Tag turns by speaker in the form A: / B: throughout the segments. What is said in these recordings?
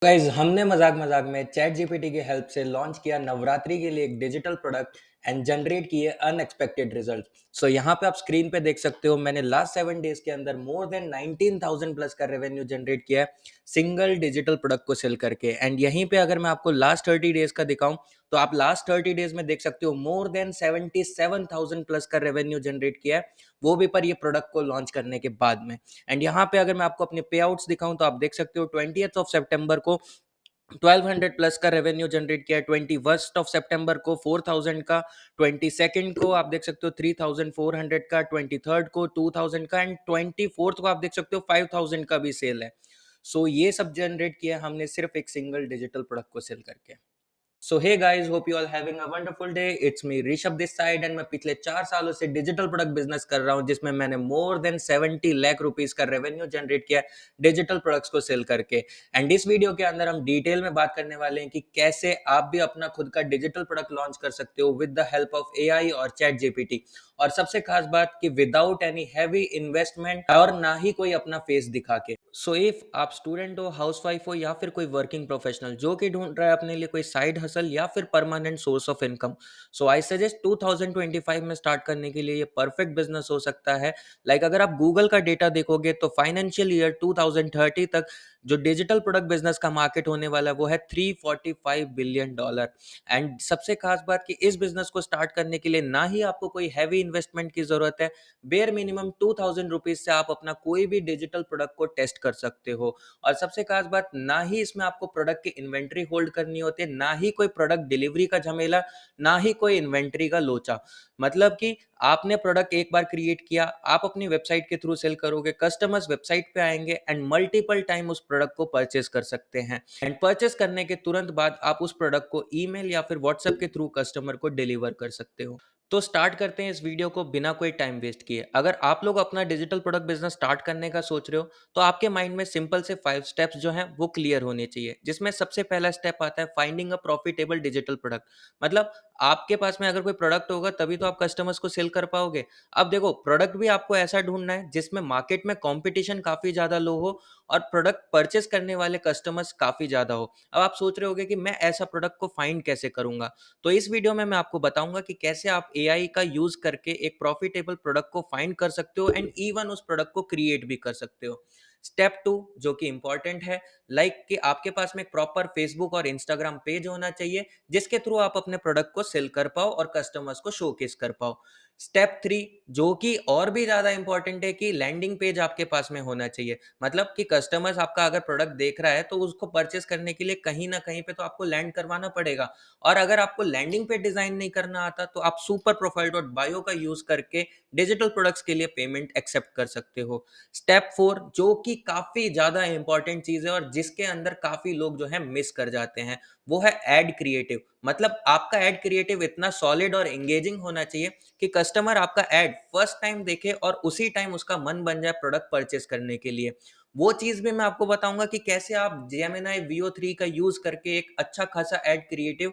A: Guys हमने मजाक मजाक में चैट जीपीटी की हेल्प से लॉन्च किया नवरात्रि के लिए एक डिजिटल प्रोडक्ट एंड जनरेट किए अनएक्सपेक्टेड रिजल्ट। सो यहाँ पे आप स्क्रीन पे देख सकते हो, मैंने लास्ट 7 डेज के अंदर मोर देन 19,000 प्लस का रेवेन्यू जनरेट किया है सिंगल डिजिटल प्रोडक्ट को सेल करके। एंड यहीं पे अगर मैं आपको लास्ट 30 डेज का दिखाऊं तो आप लास्ट 30 डेज में देख सकते हो मोर देन 77,000 प्लस का रेवेन्यू जनरेट किया है, वो भी पर ये प्रोडक्ट को लॉन्च करने के बाद में। एंड यहाँ पे अगर मैं आपको अपने पे आउट्स दिखाऊं तो आप देख सकते हो 20th ऑफ सितंबर को 1200 प्लस का रेवेन्यू जनरेट किया है, 21st ऑफ सितंबर को 4000 का, 22nd को आप देख सकते हो 3400 का, 23rd को 2000 का एंड 24th को आप देख सकते हो 5000 का भी सेल है। सो ये सब जनरेट किया हमने सिर्फ एक सिंगल डिजिटल प्रोडक्ट को सेल करके। So hey guys, hope you all having a wonderful day. It's me Rishabh this side and मैं पिछले 4 सालों से डिजिटल प्रोडक्ट बिजनेस कर रहा हूं, जिसमें मैंने मोर देन 70 लाख रुपीस का रेवेन्यू जनरेट किया डिजिटल प्रोडक्ट्स को सेल करके। एंड इस वीडियो के अंदर हम डिटेल में बात करने वाले हैं कि कैसे आप भी अपना खुद का डिजिटल प्रोडक्ट लॉन्च कर सकते हो with the help of AI और चैट जीपीटी। और सबसे खास बात कि विदाउट एनी हैवी इन्वेस्टमेंट और ना ही कोई अपना फेस दिखा के। सो इफ आप स्टूडेंट हो, हाउसवाइफ हो या फिर कोई वर्किंग प्रोफेशनल जो कि ढूंढ रहा है अपने लिए कोई साइड हसल या फिर permanent source of income, so I suggest 2025 में स्टार्ट करने के लिए ये परफेक्ट बिजनेस हो सकता है। अगर आप गूगल का डेटा देखोगे तो फाइनेंशियल ईयर 2030 तक जो डिजिटल प्रोडक्ट बिजनेस का मार्केट होने वाला है वो है $345 बिलियन। एंड सबसे खास बात कि इस बिजनेस को स्टार्ट करने के लिए ना ही आपको कोई हैवी इन्वेस्टमेंट की जरूरत है। बेयर मिनिमम 2000 रुपीज से आप अपना कोई भी डिजिटल प्रोडक्ट को टेस्ट कर सकते हो। और सबसे खास बात, ना ही इसमें आपको प्रोडक्ट की इन्वेंट्री होल्ड करनी होती है, ना ही कोई प्रोडक्ट डिलीवरी का झमेला, ना ही कोई इन्वेंट्री का लोचा। मतलब कि आपने प्रोडक्ट एक बार क्रिएट किया, आप अपनी वेबसाइट के थ्रू सेल करोगे, कस्टमर्स वेबसाइट पे आएंगे एंड मल्टीपल टाइम उस प्रोडक्ट को परचेस कर सकते हैं। एंड परचेस करने के तुरंत बाद आप उस प्रोडक्ट को ईमेल या फिर व्हाट्सएप के थ्रू कस्टमर को डिलीवर कर सकते हो। तो स्टार्ट करते हैं इस वीडियो को बिना कोई टाइम वेस्ट किए। अगर आप लोग अपना डिजिटल प्रोडक्ट बिजनेस स्टार्ट करने का सोच रहे हो तो आपके माइंड में सिंपल से 5 स्टेप्स जो हैं वो क्लियर होने चाहिए, जिसमें सबसे पहला स्टेप आता है finding a profitable digital product. मतलब आपके पास में अगर कोई प्रोडक्ट होगा तभी तो आप कस्टमर्स को सेल कर पाओगे। अब देखो, प्रोडक्ट भी आपको ऐसा ढूंढना है जिसमें मार्केट में कंपटीशन काफी ज्यादा लो हो और प्रोडक्ट परचेस करने वाले कस्टमर्स काफी ज्यादा हो। अब आप सोच रहे होगे कि मैं ऐसा प्रोडक्ट को फाइंड कैसे करूंगा, तो इस वीडियो में मैं आपको बताऊंगा कि कैसे आप एआई का यूज करके एक प्रॉफिटेबल प्रोडक्ट को फाइंड कर सकते हो एंड इवन उस प्रोडक्ट को क्रिएट भी कर सकते हो। स्टेप 2 जो कि इंपॉर्टेंट है, कि आपके पास में एक प्रॉपर फेसबुक और इंस्टाग्राम पेज होना चाहिए जिसके थ्रू आप अपने प्रोडक्ट को सेल कर पाओ और कस्टमर्स को शोकेस कर पाओ। स्टेप 3 जो कि और भी ज्यादा इंपॉर्टेंट है, कि लैंडिंग पेज आपके पास में होना चाहिए। मतलब कि कस्टमर्स आपका अगर प्रोडक्ट देख रहा है तो उसको परचेस करने के लिए कहीं ना कहीं पे तो आपको लैंड करवाना पड़ेगा। और अगर आपको लैंडिंग पे डिजाइन नहीं करना आता तो आप सुपर प्रोफाइल डॉट बायो का यूज करके डिजिटल प्रोडक्ट्स के लिए पेमेंट एक्सेप्ट कर सकते हो। स्टेप 4 जो कि काफी ज्यादा इंपॉर्टेंट चीज है और जिसके अंदर काफी लोग जो है मिस कर जाते हैं, वो है एड क्रिएटिव। मतलब आपका एड क्रिएटिव इतना सॉलिड और एंगेजिंग होना चाहिए कि कस्टमर आपका एड फर्स्ट टाइम देखे और उसी टाइम उसका मन बन जाए प्रोडक्ट परचेस करने के लिए। वो चीज भी मैं आपको बताऊंगा कि कैसे आप जेमिनाई VO3 का यूज करके एक अच्छा खासा एड क्रिएटिव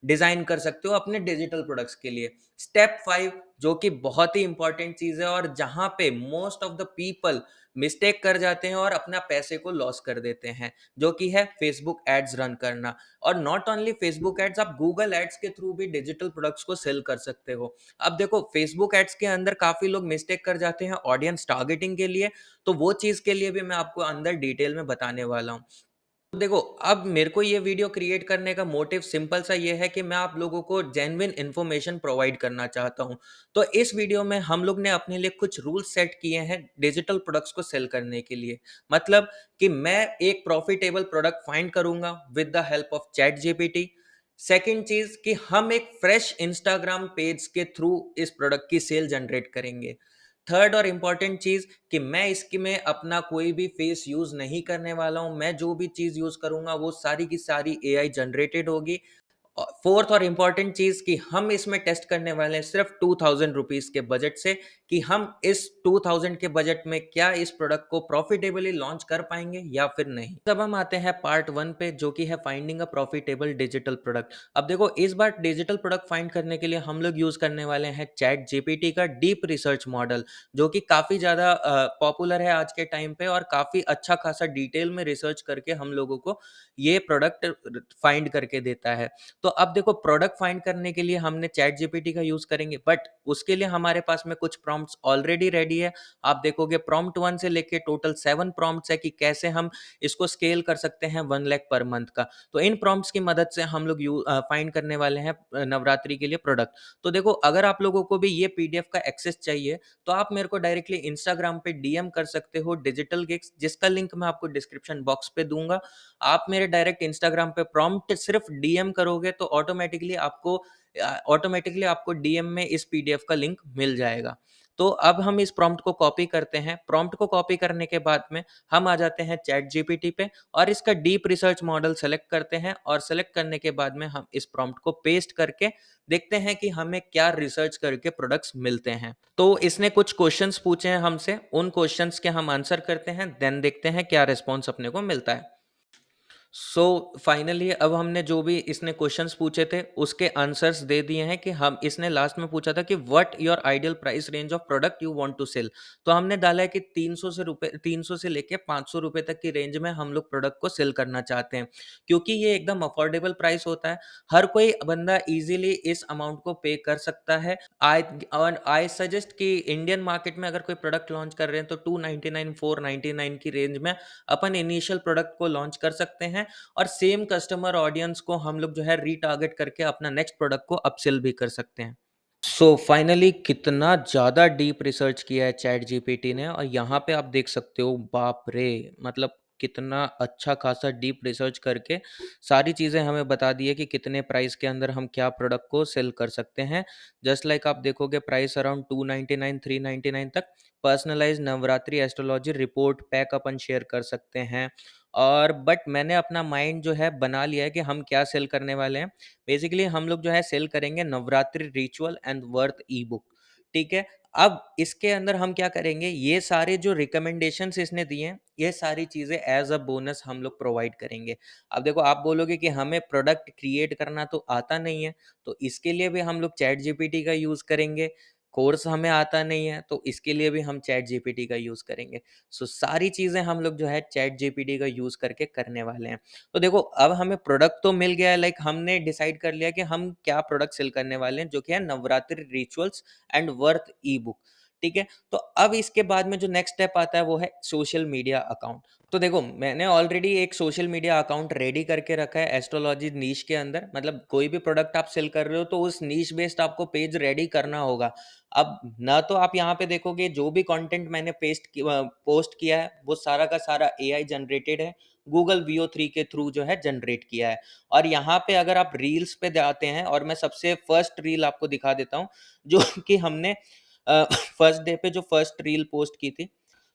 A: डिजाइन कर सकते हो अपने डिजिटल प्रोडक्ट्स के लिए। स्टेप 5 जो कि बहुत ही इंपॉर्टेंट चीज है और जहां पे most of the people mistake कर जाते हैं और अपना पैसे को लॉस कर देते हैं, जो कि है फेसबुक एड्स रन करना। और नॉट ओनली फेसबुक एड्स, आप गूगल एड्स के थ्रू भी डिजिटल प्रोडक्ट्स को सेल कर सकते हो। अब देखो, फेसबुक एड्स के अंदर काफी लोग मिस्टेक कर जाते हैं ऑडियंस टारगेटिंग के लिए, तो वो चीज के लिए भी मैं आपको अंदर डिटेल में बताने वाला हूँ। तो देखो, अब मेरे को ये वीडियो क्रिएट करने का मोटिव सिंपल सा ये है कि मैं आप लोगों को जेन्युइन इन्फॉर्मेशन प्रोवाइड करना चाहता हूँ। तो इस वीडियो में हम लोग ने अपने लिए कुछ रूल्स सेट किए हैं डिजिटल प्रोडक्ट्स को सेल करने के लिए। मतलब कि मैं एक प्रॉफिटेबल प्रोडक्ट फाइंड करूंगा with the help of chat GPT. Second चीज कि हम एक फ्रेश इंस्टाग्राम पेज के थ्रू इस प्रोडक्ट की सेल जनरेट करेंगे। थर्ड और इम्पॉर्टेंट चीज कि मैं इसकी में अपना कोई भी फेस यूज नहीं करने वाला हूं। मैं जो भी चीज यूज करूंगा वो सारी की सारी एआई जनरेटेड होगी। फोर्थ और इम्पॉर्टेंट चीज कि हम इसमें टेस्ट करने वाले हैं सिर्फ 2000 रुपीज के बजट से, कि हम इस 2000 के बजट में क्या इस प्रोडक्ट को प्रॉफिटेबली लॉन्च कर पाएंगे या फिर नहीं। तब हम आते हैं पार्ट वन पे, जो कि है finding a profitable digital product. अब देखो, इस बार डिजिटल प्रोडक्ट फाइंड करने के लिए हम लोग यूज करने वाले हैं चैट जीपीटी का डीप रिसर्च मॉडल, जो कि काफी ज्यादा पॉपुलर है आज के टाइम पे, और काफी अच्छा खासा डिटेल में रिसर्च करके हम लोगों को ये प्रोडक्ट फाइंड करके देता है। तो अब देखो, प्रोडक्ट फाइंड करने के लिए हमने चैट जीपीटी का यूज करेंगे, बट उसके लिए हमारे पास में कुछ प्रॉम्प्ट्स ऑलरेडी रेडी है। आप देखोगे प्रॉम्प्ट 1 से लेके टोटल 7 प्रॉम्प्ट्स है कि कैसे हम इसको स्केल कर सकते हैं 1 लाख पर मंथ का। तो इन प्रॉम्प्ट्स की मदद से हम लोग फाइंड करने वाले हैं नवरात्रि के लिए प्रोडक्ट। तो देखो, अगर आप लोगों को भी ये पीडीएफ का एक्सेस चाहिए, तो आप मेरे को डायरेक्टली इंस्टाग्राम पे डीएम कर सकते हो, डिजिटल गिग्स, जिसका लिंक मैं आपको डिस्क्रिप्शन बॉक्स पे दूंगा। आप मेरे डायरेक्ट इंस्टाग्राम पे प्रॉम्प्ट सिर्फ डीएम करोगे तो ऑटोमेटिकली आपको डीएम में इस पीडीएफ का लिंक मिल जाएगा। तो अब हम इस प्रॉम्प्ट को कॉपी करते हैं। प्रॉम्प्ट को कॉपी करने के बाद में हम आ जाते हैं चैट जीपीटी पे, और इसका डीप रिसर्च मॉडल सेलेक्ट करते हैं, और सेलेक्ट करने के बाद में हम इस प्रॉम्प्ट को पेस्ट करके देखते हैं कि हमें क्या रिसर्च करके प्रोडक्ट्स मिलते हैं। तो इसने कुछ क्वेश्चंस पूछे हैं हमसे, उन क्वेश्चंस के हम आंसर करते हैं, देन देखते हैं क्या रिस्पॉन्स अपने को मिलता है। सो फाइनली अब हमने जो भी इसने क्वेश्चंस पूछे थे उसके आंसर्स दे दिए हैं, कि हम इसने लास्ट में पूछा था कि what your ideal price range of product you want to sell. तो हमने डाला है कि 300 से लेके 500 रुपए तक की रेंज में हम लोग प्रोडक्ट को सेल करना चाहते हैं, क्योंकि ये एकदम अफोर्डेबल प्राइस होता है। हर कोई बंदा इजीली इस अमाउंट को पे कर सकता है। आई आई सजेस्ट कि इंडियन मार्केट में अगर कोई प्रोडक्ट लॉन्च कर रहे हैं तो 299 499 की रेंज में अपन इनिशियल प्रोडक्ट को लॉन्च कर सकते हैं, और सेम कस्टमर ऑडियंस को हम लोग जो है रीटारगेट करके अपना नेक्स्ट प्रोडक्ट को अपसेल भी कर सकते हैं। सो फाइनली कितना ज़्यादा डीप रिसर्च किया है चैट जीपीटी ने, और यहाँ पे आप देख सकते हो, बाप रे, मतलब कितना अच्छा खासा डीप रिसर्च करके सारी चीज़ें हमें बता दी है कि कितने प्राइस के अंदर हम क्या प्रोडक्ट को सेल कर सकते हैं। जस्ट लाइक आप देखोगे प्राइस अराउंड 299 399 तक। Personalize Navratri astrology report pack अपन शेयर कर सकते हैं। और बट मैंने अपना माइंड जो है बना लिया है कि हम क्या सेल करने वाले हैं। बेसिकली हम लोग जो है सेल करेंगे Navratri ritual and worth E book. ठीक है। अब इसके अंदर हम क्या करेंगे, ये सारे जो रिकमेंडेशंस इसने दिए हैं, ये सारी चीजें एज अ बोनस हम लोग प्रोवाइड करेंगे। अब देखो, आप बोलोगे कि हमें प्रोडक्ट क्रिएट करना तो आता नहीं है, तो इसके लिए भी हम लोग चैट जीपीटी का यूज करेंगे। कोर्स हमें आता नहीं है, तो इसके लिए भी हम चैट जीपीटी का यूज करेंगे। सो सारी चीजें हम लोग जो है चैट जीपीटी का यूज करके करने वाले हैं। तो देखो, अब हमें प्रोडक्ट तो मिल गया है, लाइक हमने डिसाइड कर लिया कि हम क्या प्रोडक्ट सेल करने वाले हैं, जो कि है Navratri rituals and worth E book. ठीक है। तो अब इसके बाद में जो नेक्स्ट स्टेप आता है वो है सोशल मीडिया अकाउंट। तो देखो, मैंने ऑलरेडी एक सोशल मीडिया अकाउंट रेडी करके रखा है एस्ट्रोलॉजी नीश के अंदर। मतलब कोई भी प्रोडक्ट आप सेल कर रहे हो तो उस नीश बेस्ड आपको पेज रेडी करना होगा। अब ना तो आप यहाँ पे देखोगे, जो भी कंटेंट मैंने पोस्ट किया है वो सारा का सारा एआई जनरेटेड है, गूगल VO3 के थ्रू जो है जनरेट किया है। और यहाँ पे अगर आप रील्स पे जाते हैं, और मैं सबसे फर्स्ट रील आपको दिखा देता हूँ, जो कि हमने फर्स्ट डे पे जो फर्स्ट रील पोस्ट की थी।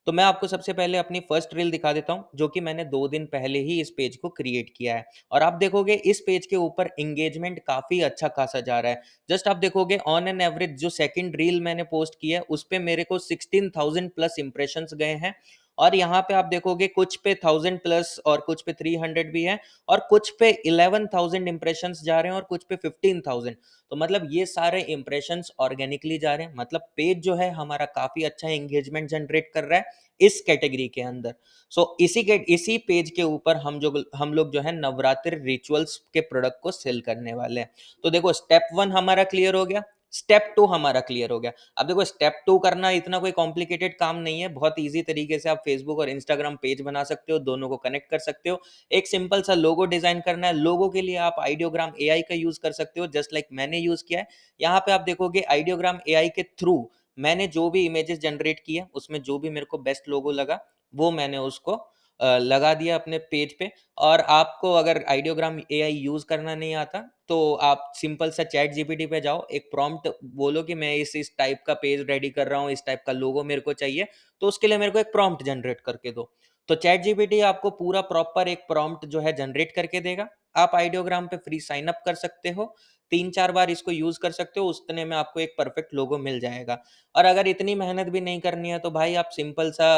A: तो मैं आपको सबसे पहले अपनी फर्स्ट रील दिखा देता हूँ, जो कि मैंने 2 दिन पहले ही इस पेज को क्रिएट किया है। और आप देखोगे इस पेज के ऊपर इंगेजमेंट काफी अच्छा खासा जा रहा है। जस्ट आप देखोगे ऑन एन एवरेज जो सेकंड रील मैंने पोस्ट किया है उस पे मेरे को 16,000 प्लस इंप्रेशंस गए हैं। और यहाँ पे आप देखोगे कुछ पे 1000 प्लस और कुछ पे 300 भी है, और कुछ पे 11,000 इंप्रेशंस जा रहे हैं और कुछ पे 15,000। तो मतलब ये सारे इंप्रेशंस ऑर्गेनिकली जा रहे हैं, मतलब पेज जो है हमारा काफी अच्छा एंगेजमेंट जनरेट कर रहा है इस कैटेगरी के अंदर। सो इसी पेज के ऊपर हम लोग जो है नवरात्रि रिचुअल्स के प्रोडक्ट को सेल करने वाले हैं। तो देखो, स्टेप 1 हमारा क्लियर हो गया, स्टेप 2 हमारा क्लियर हो गया। अब देखो, स्टेप 2 करना इतना कोई कॉम्प्लिकेटेड काम नहीं है, बहुत ईजी तरीके से आप फेसबुक और इंस्टाग्राम पेज बना सकते हो, दोनों को कनेक्ट कर सकते हो। एक सिंपल सा लोगो डिजाइन करना है। लोगो के लिए आप आइडियोग्राम एआई का यूज कर सकते हो, जस्ट लाइक मैंने यूज किया है। यहाँ पे आप देखोगे आइडियोग्राम एआई के थ्रू मैंने जो भी इमेजेस जनरेट किए उसमें जो भी मेरे को बेस्ट लोगो लगा वो मैंने उसको लगा दिया अपने पेज पे। और आपको अगर आइडियोग्राम एआई यूज करना नहीं आता, तो आप सिंपल सा चैट जीपीटी पे जाओ, एक प्रॉम्प्ट बोलो कि मैं इस टाइप का पेज रेडी कर रहा हूँ, इस टाइप का लोगो मेरे को चाहिए, तो उसके लिए मेरे को एक प्रॉम्प्ट जनरेट करके दो। तो चैट जीपीटी आपको पूरा प्रॉपर एक प्रॉम्प्ट जो है जनरेट करके देगा। आप आइडियोग्राम पे फ्री साइन अप कर सकते हो, 3-4 बार इसको यूज़ कर सकते हो, उतने में आपको एक परफेक्ट लोगो मिल जाएगा। और अगर इतनी मेहनत भी नहीं करनी है तो भाई आप सिंपल सा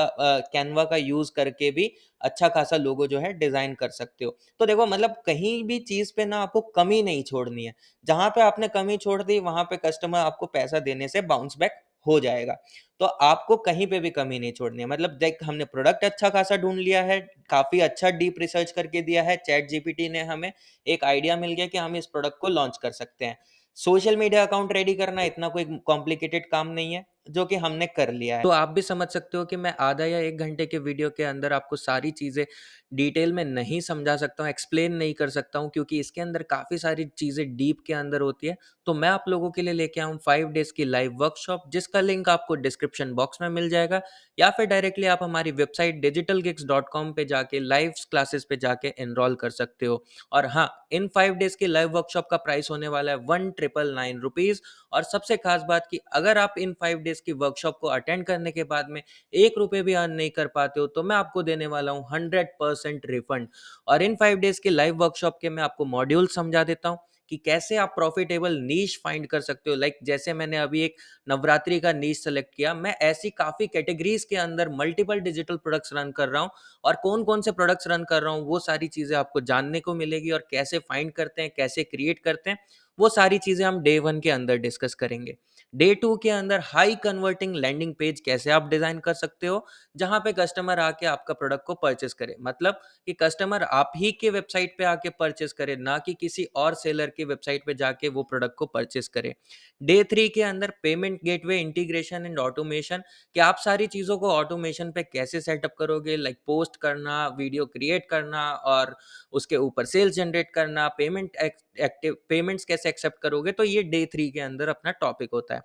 A: कैनवा का यूज़ करके भी अच्छा खासा लोगो जो है डिज़ाइन कर सकते हो। तो देखो मतलब कहीं भी चीज़ पे ना आपको कमी नहीं छोड़नी है। जहाँ पे आपने कमी छोड़ दी वहाँ पे कस्टमर आपको पैसा देने से बाउंस बैक हो जाएगा। तो आपको कहीं पे भी कमी नहीं छोड़नी है। मतलब देख हमने प्रोडक्ट अच्छा खासा ढूँढ लिया है, काफ़ी अच्छा डीप रिसर्च करके दिया है, चैट जीपीटी ने हमें एक आइडिया मिल गया कि हम इस प्रोडक्ट को लॉन्च कर सकते हैं। सोशल मीडिया अकाउंट रेडी करना इतना कोई कॉम्प्लिकेटेड काम नहीं है, जो कि हमने कर लिया है। तो आप भी समझ सकते हो कि मैं आधा या 1 घंटे के वीडियो के अंदर आपको सारी चीज़ें डिटेल में नहीं समझा सकता हूँ, एक्सप्लेन नहीं कर सकता हूँ क्योंकि इसके अंदर काफ़ी सारी चीज़ें डीप के अंदर होती है। तो मैं आप लोगों के लिए लेके आया हूँ 5 डेज़ की लाइव वर्कशॉप जिसका लिंक आपको डिस्क्रिप्शन बॉक्स में मिल जाएगा या फिर डायरेक्टली आप हमारी वेबसाइट digitalgigs.com पे जाके लाइव क्लासेस पे जाके एनरोल कर सकते हो। और हाँ, इन 5 डेज़ की लाइव वर्कशॉप का प्राइस होने वाला है 1999 रुपीज़। और सबसे खास बात कि अगर आप इन 5 डेज़ की वर्कशॉप को अटेंड करने के बाद में 1 रुपए भी अर्न नहीं कर पाते हो, तो मैं आपको देने वाला हूँ 100% रिफंड। और इन 5 डेज़ की लाइव वर्कशॉप के मैं आपको मॉड्यूल समझा देता हूँ कि कैसे आप प्रॉफिटेबल नीश फाइंड कर सकते हो। लाइक जैसे मैंने अभी एक नवरात्रि का नीश सेलेक्ट किया, मैं ऐसी काफ़ी कैटेगरीज़ के अंदर मल्टीपल डिजिटल प्रोडक्ट्स रन कर रहा हूँ और कौन-कौन से प्रोडक्ट्स रन कर रहा हूँ, वो सारी चीज़ें आपको जानने को मिलेगी और कैसे फाइंड करते हैं, कैसे क्रिएट करते हैं, वो सारी चीज़ें हम डे 1 के अंदर डिस्कस करेंगे। डे 2 के अंदर हाई कन्वर्टिंग लैंडिंग पेज कैसे आप डिज़ाइन कर सकते हो, जहाँ पे कस्टमर आके आपका प्रोडक्ट को परचेज़ करे। मतलब कि कस्टमर आप ही के वेबसाइट पे आके परचेज़ करे, ना कि किसी और सेलर की वेबसाइट पे जाके वो प्रोडक्ट को परचेज़ करे। डे 3 के अंदर payment gateway integration and automation कि आप सारी चीज़ों को ऑटोमेशन पे कैसे सेटअप करोगे, लाइक पोस्ट करना, वीडियो क्रिएट करना और उसके ऊपर सेल्स जनरेट करना, पेमेंट्स कैसे एक्सेप्ट करोगे, तो ये डे 3 के अंदर अपना टॉपिक होता है।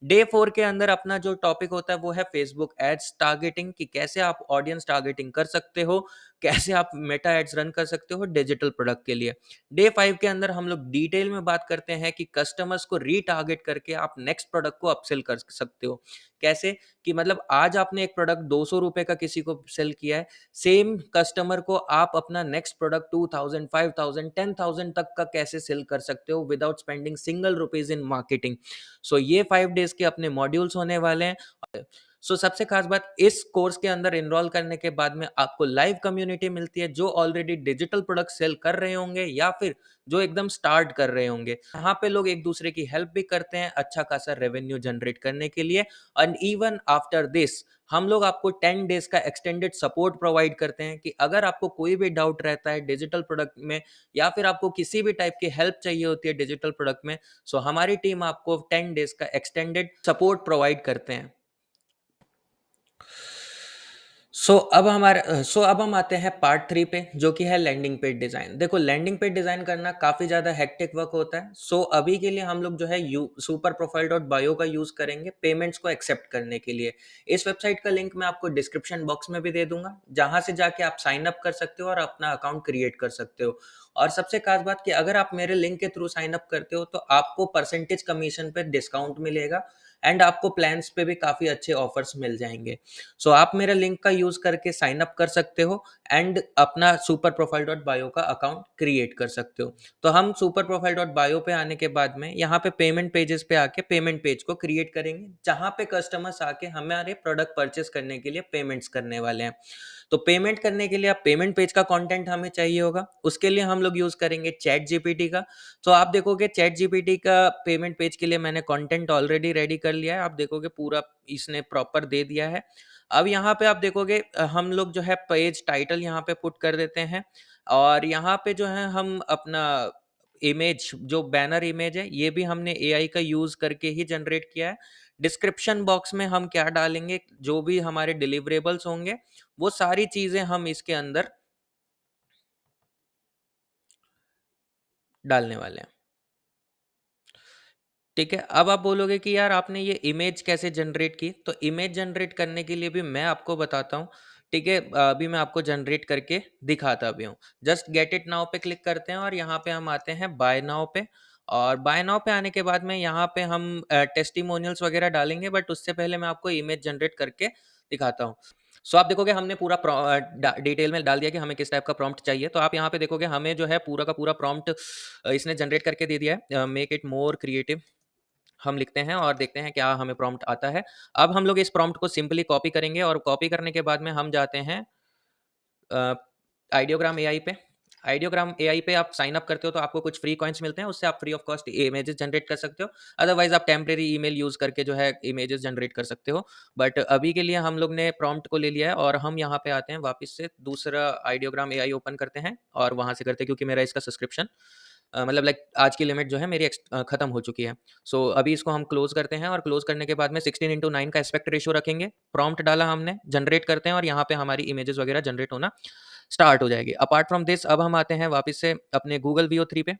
A: डे 4 के अंदर अपना जो टॉपिक होता है वो है फेसबुक एड्स टारगेटिंग कि कैसे आप ऑडियंस टारगेटिंग कर सकते हो, कैसे आप मेटा एड्स रन कर सकते हो डिजिटल प्रोडक्ट के लिए। डे 5 के अंदर हम लोग डिटेल में बात करते हैं कि कस्टमर्स को रीटारगेट करके आप नेक्स्ट प्रोडक्ट को अपसेल कर सकते हो। कैसे? कि मतलब आज आपने एक प्रोडक्ट ₹200 का किसी को सेल किया है, सेम कस्टमर को आप अपना नेक्स्ट प्रोडक्ट 2000, 5000, 10,000 तक का कैसे सेल कर सकते हो without spending single rupees in marketing. So ये 5 डेज़ के अपने मॉड्यूल्स होने वाले हैं। सो सबसे खास बात इस कोर्स के अंदर एनरोल करने के बाद में आपको लाइव कम्युनिटी मिलती है जो ऑलरेडी डिजिटल प्रोडक्ट सेल कर रहे होंगे या फिर जो एकदम स्टार्ट कर रहे होंगे। यहाँ पे लोग एक दूसरे की हेल्प भी करते हैं अच्छा खासा रेवेन्यू जनरेट करने के लिए। एंड इवन आफ्टर दिस हम लोग आपको 10 डेज़ का एक्सटेंडेड सपोर्ट प्रोवाइड करते हैं कि अगर आपको कोई भी डाउट रहता है डिजिटल प्रोडक्ट में या फिर आपको किसी भी टाइप की हेल्प चाहिए होती है डिजिटल प्रोडक्ट में, सो हमारी टीम आपको 10 डेज़ का एक्सटेंडेड सपोर्ट प्रोवाइड करते हैं। सो अब हम आते हैं पार्ट 3 पे जो कि है लैंडिंग पेज डिज़ाइन। देखो लैंडिंग पेज डिज़ाइन करना काफ़ी ज़्यादा हेक्टिक वर्क होता है। सो अभी के लिए हम लोग जो है you super profile dot bio का यूज़ करेंगे पेमेंट्स को एक्सेप्ट करने के लिए। इस वेबसाइट का लिंक मैं आपको डिस्क्रिप्शन बॉक्स में भी दे दूँगा, जहाँ से जाके आप साइन अप कर सकते हो और अपना अकाउंट क्रिएट कर सकते हो। और सबसे खास बात कि अगर आप मेरे लिंक के थ्रू साइन अप करते हो तो आपको परसेंटेज कमीशन पे डिस्काउंट मिलेगा एंड आपको प्लान्स पे भी काफ़ी अच्छे ऑफर्स मिल जाएँगे। सो आप मेरा लिंक का यूज़ करके साइन अप कर सकते हो एंड अपना सुपर प्रोफाइल डॉट बायो का अकाउंट क्रिएट कर सकते हो। तो हम सुपर प्रोफाइल डॉट बायो पे आने के बाद में यहाँ पे पेमेंट पेजेस पे आके पेमेंट पेज को क्रिएट करेंगे, जहाँ पे कस्टमर्स आके हमारे प्रोडक्ट परचेस करने के लिए पेमेंट्स करने वाले हैं। तो पेमेंट करने के लिए आप पेमेंट पेज का कंटेंट हमें चाहिए होगा, उसके लिए हम लोग यूज़ करेंगे चैट जीपीटी का। तो आप देखोगे चैट जीपीटी का पेमेंट पेज के लिए मैंने कंटेंट ऑलरेडी रेडी कर लिया है, आप देखोगे पूरा इसने प्रॉपर दे दिया है। अब यहाँ पे आप देखोगे हम लोग जो है पेज टाइटल यहाँ पे पुट कर देते हैं और यहाँ पे जो है हम अपना इमेज जो बैनर इमेज है ये भी हमने एआई का यूज़ करके ही जनरेट किया है। डिस्क्रिप्शन बॉक्स में हम क्या डालेंगे, जो भी हमारे डिलिवरेबल्स होंगे, वो सारी चीज़ें हम इसके अंदर डालने वाले हैं। ठीक है, अब आप बोलोगे कि यार आपने ये इमेज कैसे जनरेट की? तो इमेज जनरेट करने के लिए भी मैं आपको बताता हूँ, ठीक है? अभी मैं आपको जनरेट करके दिखाता भी हूँ। जस्ट गेट इट नाउ पे क्लिक करते हैं और यहाँ पे हम आते हैं बाय नाउ पे और बाय नाउ पे आने के बाद में यहाँ पे हम टेस्टिमोनियल्स वगैरह डालेंगे बट उससे पहले मैं आपको इमेज जनरेट करके दिखाता हूँ। सो आप देखोगे हमने पूरा डिटेल में डाल दिया कि हमें किस टाइप का प्रॉम्प्ट चाहिए। तो आप यहाँ पे देखोगे हमें जो है पूरा का पूरा प्रॉम्प्ट इसने जनरेट करके दे दिया है। मेक इट मोर क्रिएटिव हम लिखते हैं और देखते हैं क्या हमें प्रॉम्प्ट आता है। अब हम लोग इस प्रॉम्प्ट को सिंपली कॉपी करेंगे और कॉपी करने के बाद में हम जाते हैं आइडियोग्राम एआई पे। आइडियोग्राम एआई पे आप साइन अप करते हो तो आपको कुछ फ्री कॉइन्स मिलते हैं, उससे आप free of cost images generate कर सकते हो। अदरवाइज आप टेम्परेरी ईमेल यूज करके जो है इमेजेस जनरेट कर सकते हो। बट अभी के लिए हम लोग ने प्रॉम्प्ट को ले लिया है और हम यहाँ पे आते हैं वापस से दूसरा आइडियोग्राम एआई ओपन करते हैं और वहां से करते हैं, क्योंकि मेरा इसका सब्सक्रिप्शन मतलब लाइक आज की लिमिट जो है मेरी खत्म हो चुकी है। सो अभी इसको हम क्लोज करते हैं और क्लोज करने के बाद में 16:9 का एस्पेक्ट रेशियो रखेंगे। प्रॉम्प्ट डाला हमने, जनरेट करते हैं और यहाँ पे हमारी इमेजेस वगैरह जनरेट होना स्टार्ट हो जाएगी। अपार्ट फ्रॉम दिस अब हम आते हैं वापस से अपने गूगल वीओ 3 पे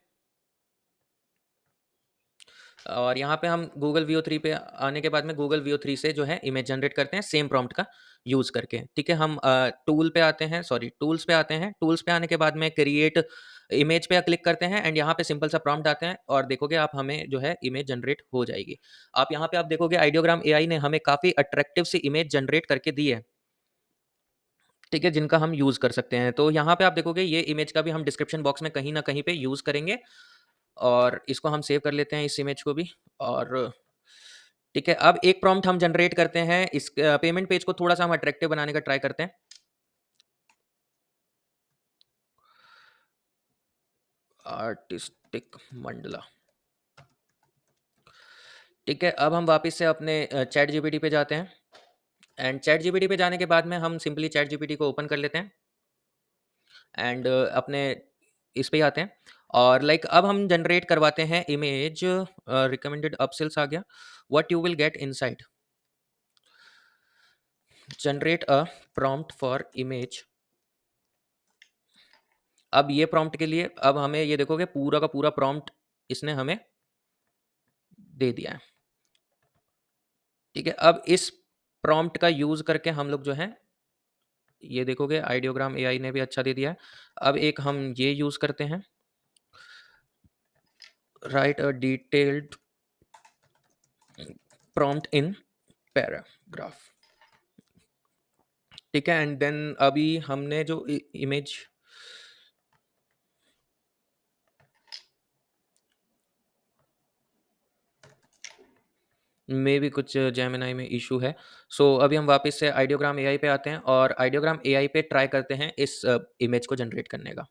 A: और यहाँ पे हम गूगल वीओ 3 पे आने के बाद में गूगल वीओ 3 से जो है इमेज जनरेट करते हैं सेम प्रॉम्प्ट का यूज करके। ठीक है, हम टूल पे आते हैं, सॉरी टूल्स पे आते हैं। टूल्स पे आने के बाद में क्रिएट इमेज पे क्लिक करते हैं एंड यहाँ पे सिंपल सा प्रॉम्प्ट आते हैं और देखोगे आप हमें जो है इमेज जनरेट हो जाएगी। आप यहाँ पे आप देखोगे आइडियोग्राम एआई ने हमें काफी अट्रैक्टिव सी इमेज जनरेट करके दी है। ठीक है, जिनका हम यूज कर सकते हैं। तो यहाँ पे आप देखोगे ये इमेज का भी हम डिस्क्रिप्शन बॉक्स में कहीं ना कहीं पे यूज करेंगे और इसको हम सेव कर लेते हैं इस इमेज को भी। और ठीक है, अब एक प्रॉम्प्ट हम जनरेट करते हैं, इस पेमेंट पेज को थोड़ा सा हम अट्रैक्टिव बनाने का ट्राई करते हैं। आर्टिस्टिक मंडला। ठीक है, अब हम वापस से अपने चैट जीपीटी पे जाते हैं एंड चैट जीपीटी पे जाने के बाद में हम सिंपली चैट जीपीटी को ओपन कर लेते हैं एंड अपने इस पे ही आते हैं और लाइक अब हम जनरेट करवाते हैं इमेज। रिकमेंडेड अपसेल्स आ गया। What you will get inside, generate a prompt for image. अब ये प्रॉम्प्ट के लिए अब हमें ये देखोगे पूरा का पूरा प्रॉम्प्ट इसने हमें दे दिया है। ठीक है, अब इस प्रॉम्प्ट का यूज करके हम लोग जो है ये देखोगे आइडियोग्राम एआई ने भी अच्छा दे दिया है। अब एक हम ये यूज करते हैं, right a detailed prompt in paragraph. ठीक है, एंड देन अभी हमने जो इमेज में भी कुछ जेमिनी में इशू है। सो अभी हम वापस से आइडियोग्राम एआई पे आते हैं और आइडियोग्राम एआई पे ट्राई करते हैं इस इमेज को जनरेट करने का।